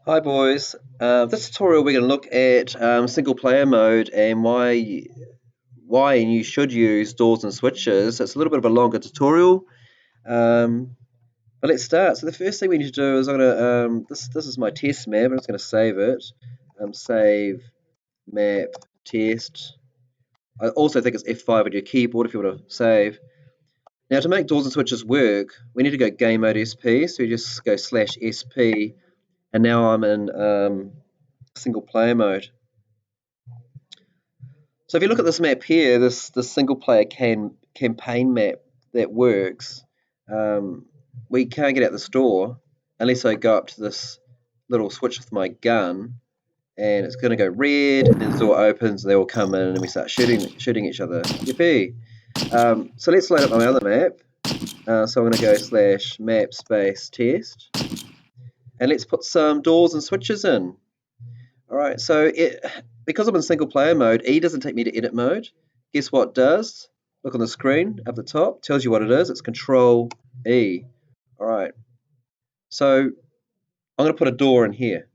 Hi boys. This tutorial we're going to look at single player mode and why you should use doors and switches. It's a little bit of a longer tutorial, but let's start. So the first thing we need to do is I'm going to this is my test map. I'm just going to save it. Save map test. I also think it's F5 on your keyboard if you want to save. Now to make doors and switches work, we need to go game mode SP. So you just go /SP, and now I'm in single player mode. So if you look at this map here, this single player campaign map that works, we can't get out the store unless I go up to this little switch with my gun, and it's going to go red, and then the door opens, and they all come in, and we start shooting each other. Yippee! So let's load up my other map. So I'm going to go /map space test, and let's put some doors and switches in. All right, so because I'm in single player mode, E doesn't take me to edit mode. Guess what it does? Look on the screen up the top, tells you what it is. It's Control E. All right, so I'm going to put a door in here.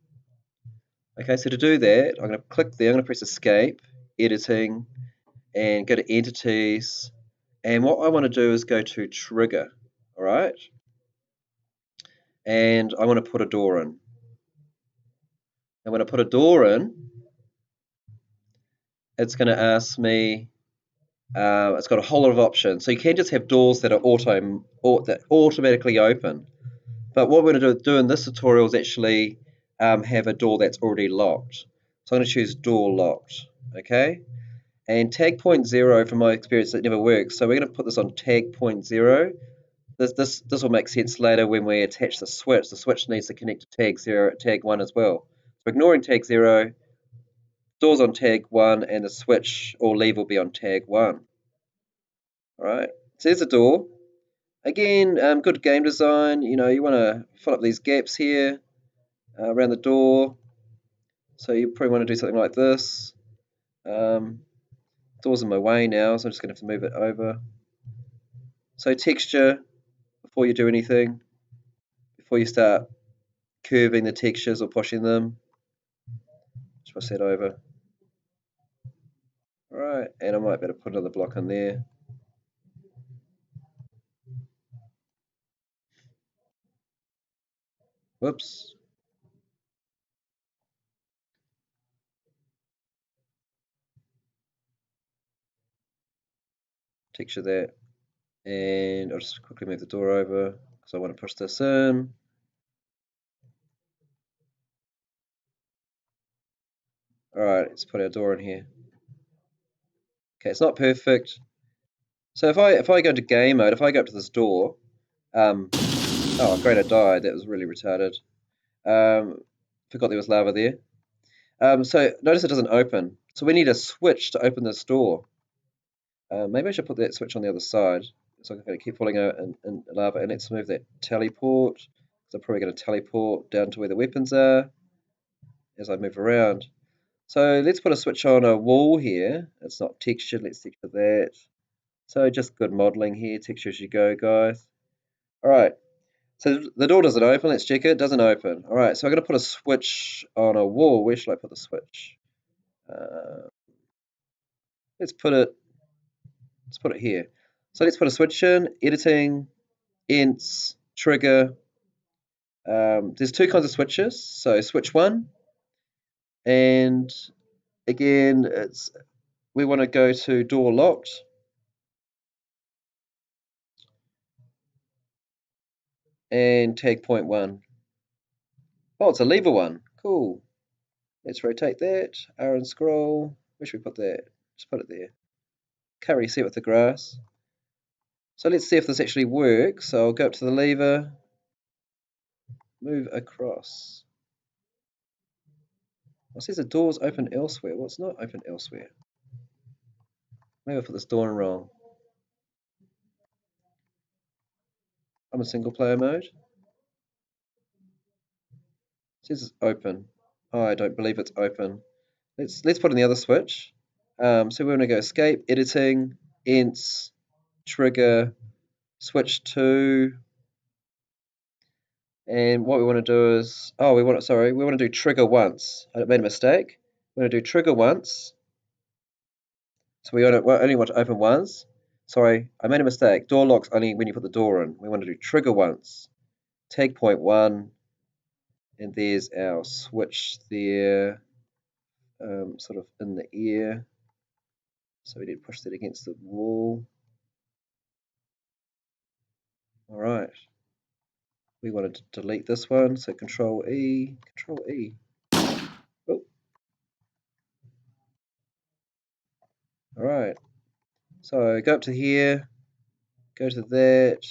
Okay, so to do that, I'm going to click there. I'm going to press Escape, Editing, and go to Entities. And what I want to do is go to Trigger. All right, and I want to put a door in. And when I put a door in, it's going to ask me. It's got a whole lot of options. So you can just have doors that are that automatically open. But what we're going to do in this tutorial is actually have a door that's already locked. So I'm going to choose door locked. Okay. And tag point 0, from my experience, it never works. So we're going to put this on tag point 0. This will make sense later when we attach the switch. The switch needs to connect to tag 1 as well. So ignoring tag 0, doors on tag 1, and the switch or lever will be on tag 1. Alright, so there's a door. Again, good game design. You know, you want to fill up these gaps here around the door. So you probably want to do something like this. Door's in my way now, so I'm just going to have to move it over. So texture, before you do anything, before you start curving the textures or pushing them, just push that over. Alright, and I might better put another block in there. Whoops. Texture that. And I'll just quickly move the door over because I want to push this in. Alright, let's put our door in here. Okay, it's not perfect. So if I go into game mode, if I go up to this door, oh great, I died. That was really retarded. Forgot there was lava there. So notice it doesn't open. So we need a switch to open this door. Maybe I should put that switch on the other side. So I'm going to keep falling out in lava, and let's move that teleport. So I'm probably going to teleport down to where the weapons are as I move around. So let's put a switch on a wall here. It's not textured. Let's texture that. So just good modeling here. Texture as you go, guys. All right. So the door doesn't open. Let's check it. It doesn't open. All right. So I'm going to put a switch on a wall. Where should I put the switch? Let's put it. Let's put it here. So let's put a switch in. Editing, ints, trigger. There's two kinds of switches. So switch 1, and again, we want to go to door locked. And tag point 1. Oh, it's a lever one. Cool. Let's rotate that. R and scroll. Where should we put that? Just put it there. Can't really see it with the grass. So let's see if this actually works. So I'll go up to the lever, move across. It says the door's open elsewhere. Well, it's not open elsewhere. Maybe I put this door in wrong. I'm in single player mode. It says it's open. Oh, I don't believe it's open. Let's put in the other switch. So we're going to go escape, editing, ints, trigger, switch 2, And what we want to do is, we want to do trigger once. I made a mistake. We're going to do trigger once. So we only want to open once. Sorry, I made a mistake. Door locks only when you put the door in. We want to do trigger once. Tag point 1, and there's our switch there, sort of in the air. So we need to push that against the wall. All right. We want to delete this one, so Control E, Control E. Oh. All right. So go up to here, go to that.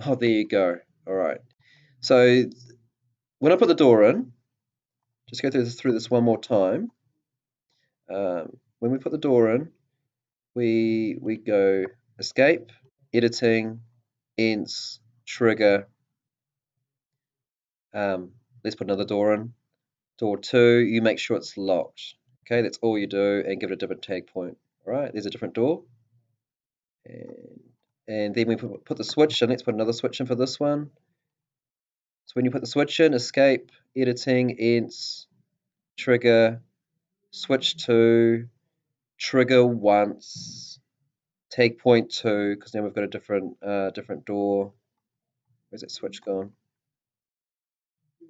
Oh, there you go. All right. So when I put the door in, just go through this one more time. When we put the door in, we go escape, editing, ents, trigger. Let's put another door in. Door 2, you make sure it's locked. Okay, that's all you do, and give it a different tag point. All right, there's a different door. And then we put the switch in. Let's put another switch in for this one. So when you put the switch in, escape, editing, ents, trigger, switch to, trigger once, tag point 2, because now we've got a different door. Where's that switch gone? I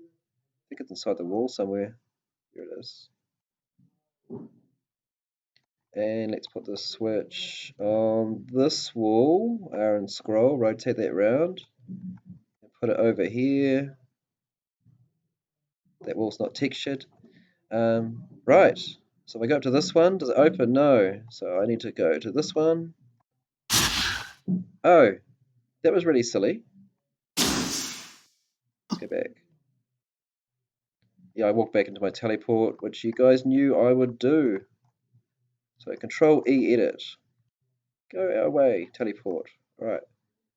think it's inside the wall somewhere. Here it is. And let's put the switch on this wall, and scroll, rotate that round, and put it over here. That wall's not textured. Right, so if I go up to this one, does it open? No, so I need to go to this one. Oh, that was really silly. Let's go back. Yeah, I walked back into my teleport, which you guys knew I would do. So Control E, edit. Go away, teleport. All right,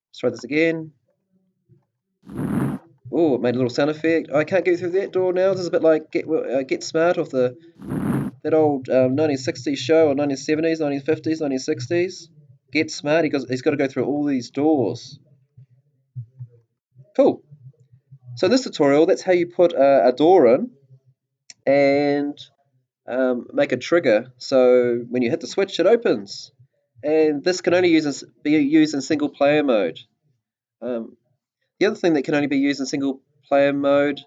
let's try this again. Oh, it made a little sound effect. I can't get through that door now. This is a bit like Get Smart off that old 1960s show, or 1970s, 1950s, 1960s. Get Smart. He's got to go through all these doors. Cool. So in this tutorial, that's how you put a door in and make a trigger. So when you hit the switch, it opens. And this can only be used in single player mode. The other thing that can only be used in single player mode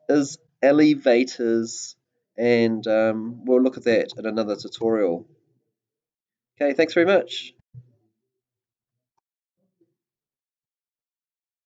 is elevators, and we'll look at that in another tutorial. Okay, thanks very much.